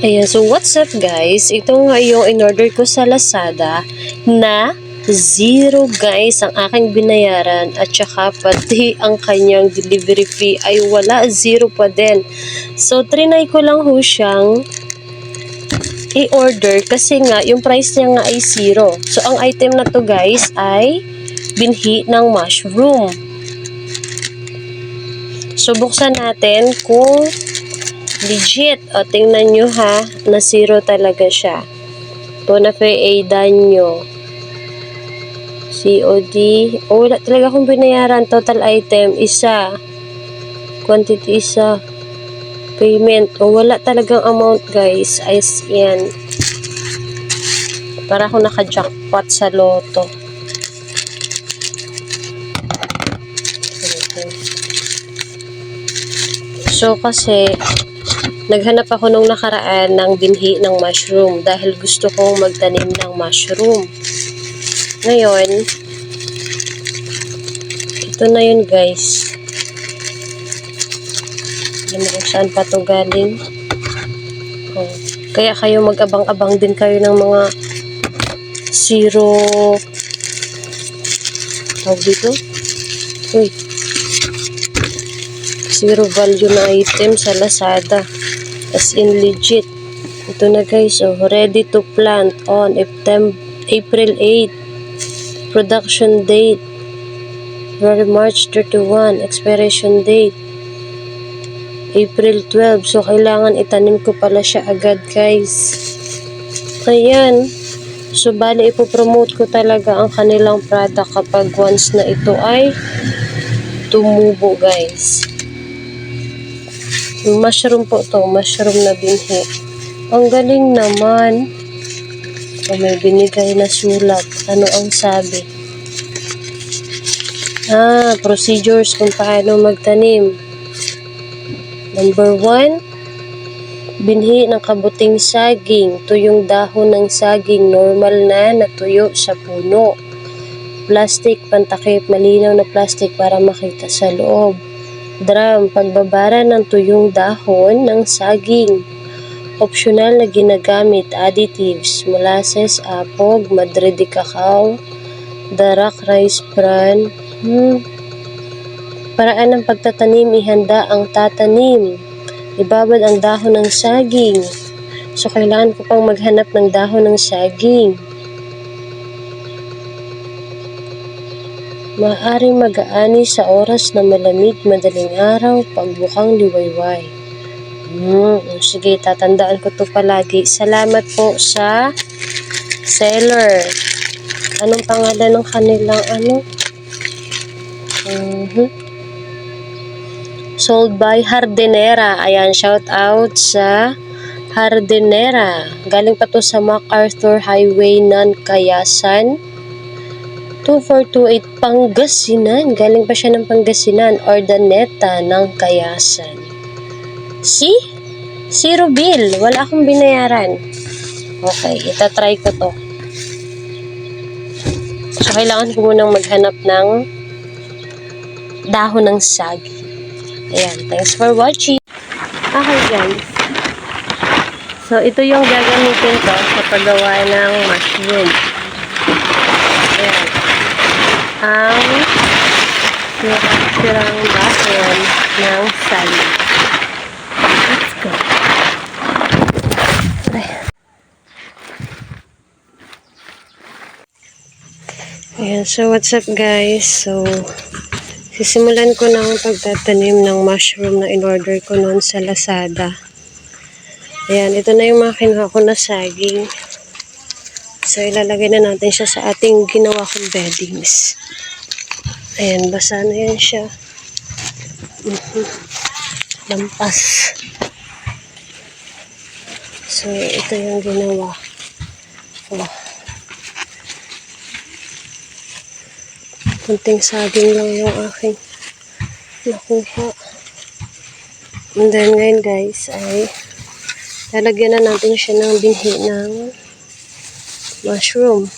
Ayan, so what's up guys? Ito nga yung in-order ko sa Lazada na 0 guys ang aking binayaran at saka pati ang kanyang delivery fee ay wala, 0 pa din. So trinay ko lang ho siyang i-order kasi nga yung price niya nga ay 0. So ang item na to guys ay binhi ng mushroom. So buksan natin kung legit. O, tingnan nyo ha, na 0 talaga siya. Bona fide nyo. COD. O, wala talaga akong binayaran. Total item, isa. Quantity, isa. Payment. O, wala talagang amount, guys. As yan. Para ako naka-jackpot sa loto. So, kasi naghanap ako nung nakaraan ng binhi ng mushroom dahil gusto kong magtanim ng mushroom. Ngayon, ito na yun guys. Alam mo kung saan pa ito galing. Oh. Kaya kayo mag-abang-abang din kayo ng mga zero tawag dito? Uy. Zero value na item sa Lazada. As in legit. Ito na guys, so ready to plant on April 8. Production date March 31. Expiration date April 12. So kailangan itanim ko pala siya agad guys. Ayan. So bali ipopromote ko talaga ang kanilang product kapag once na ito ay tumubo guys. Mushroom po to, mushroom na binhi. Ang galing naman. O, may binigay na sulat. Ano ang sabi? Procedures kung paano magtanim. Number 1, binhi ng kabuting saging. Tuyong dahon ng saging, normal na natuyo sa puno. Plastic, pantakip, malinaw na plastic para makita sa loob. Drum, pagbabara ng tuyong dahon ng saging. Optional na ginagamit, additives, molasses, apog, Madre de Cacao, darak, rice bran. Paraan ng pagtatanim, ihanda ang tatanim. Ibabad ang dahon ng saging. So, kailangan ko pang maghanap ng dahon ng saging. Maaaring mag-aani sa oras na malamig, madaling araw, pagbukang liwayway. Sige, tatandaan ko to palagi. Salamat po sa seller. Anong pangalan ng kanilang ano? Sold by Hardinera. Ayan, shout out sa Hardinera. Galing pa to sa MacArthur Highway ng Kayasan. 2428 Pangasinan. Galing pa siya ng Pangasinan. Ordaneta ng Kayasan. See? 0 bill. Wala akong binayaran. Okay, itatry ko to. So, kailangan ko munang maghanap ng dahon ng saging. Ayan, thanks for watching. Okay guys. So, ito yung gagamitin ko sa paggawa ng mushroom. Ayan. Ang sirang dahon ng saging. Let's go. Ayan, so what's up guys? So, sisimulan ko na ang pagtatanim ng mushroom na in-order ko noon sa Lazada. Ayan, ito na yung mga kinuha ko na saging. So, ilalagay na natin siya sa ating ginawa kong beddings. Ayan, basa na yan siya. Lampas. So, ito yung ginawa. Kunting saging lang yung aking nakuha. And then, ngayon guys, ay lalagyan na natin siya ng binhi ng mushroom.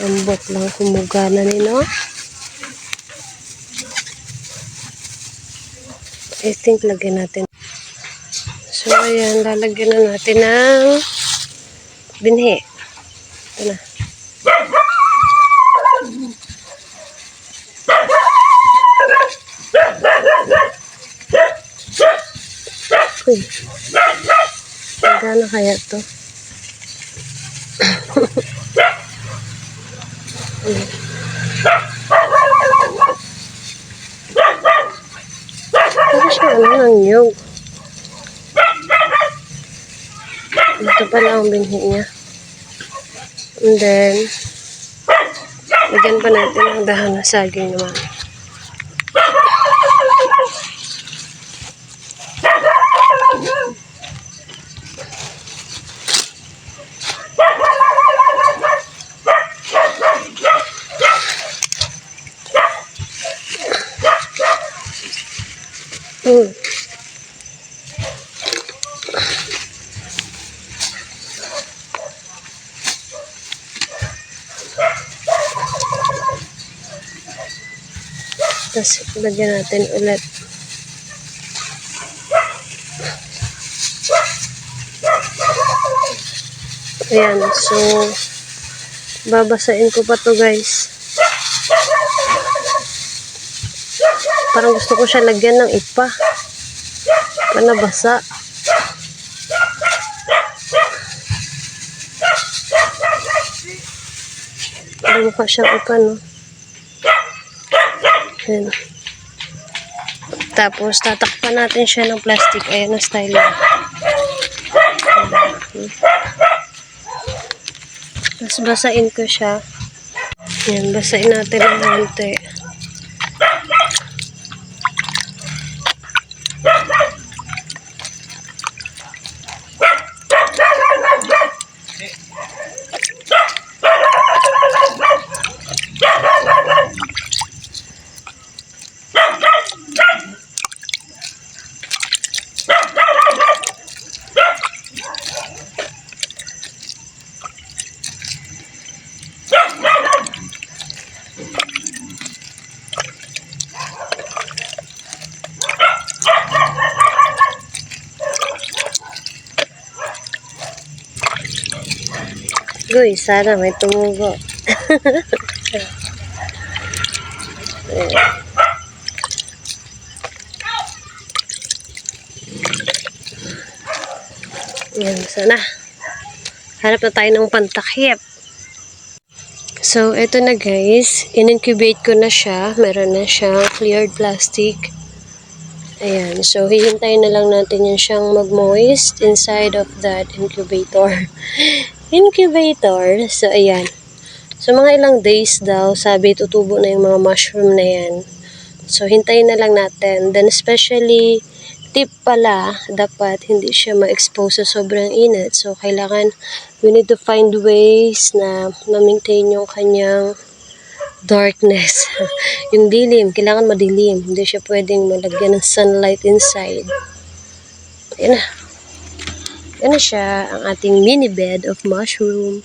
Ambot lang, humuga na nino. I think lagyan natin. So, ayan, lalagyan na natin ng binhi. Ito na. Uy. Magkano kaya ito? Ano siya? Ano ang nyug? Ito pala ang binhi niya. And then, lagyan pa natin ang dahon ng saging naman. Tapos, lagyan natin ulit. Ayan, so, babasain ko pa to guys. Parang gusto ko siya lagyan ng ipa. Panabasa. Parang mukha siyang ipa, no? Ayan. Tapos, tatakpan natin siya ng plastic. Ayan na style niya. Tapos, basain ko siya. Ayan, basain natin ng konti. Uy, sana may tumugo. Ayan, sana. Hanap na tayo ng pantakip. So, ito na guys. In-incubate ko na siya. Meron na siyang cleared plastic. Ayan. So, hihintayin na lang natin yan siyang mag-moist inside of that incubator. Incubator. So, ayan. So, mga ilang days daw, sabi, tutubo na yung mga mushroom na yan. So, hintayin na lang natin. Then, especially, tip pala, dapat hindi siya ma-expose sa sobrang init. So, kailangan, we need to find ways na ma-maintain yung kanyang darkness. Yung dilim, kailangan madilim. Hindi siya pwedeng malagyan ng sunlight inside. Ayan na. Yan na siya, ang ating mini bed of mushroom.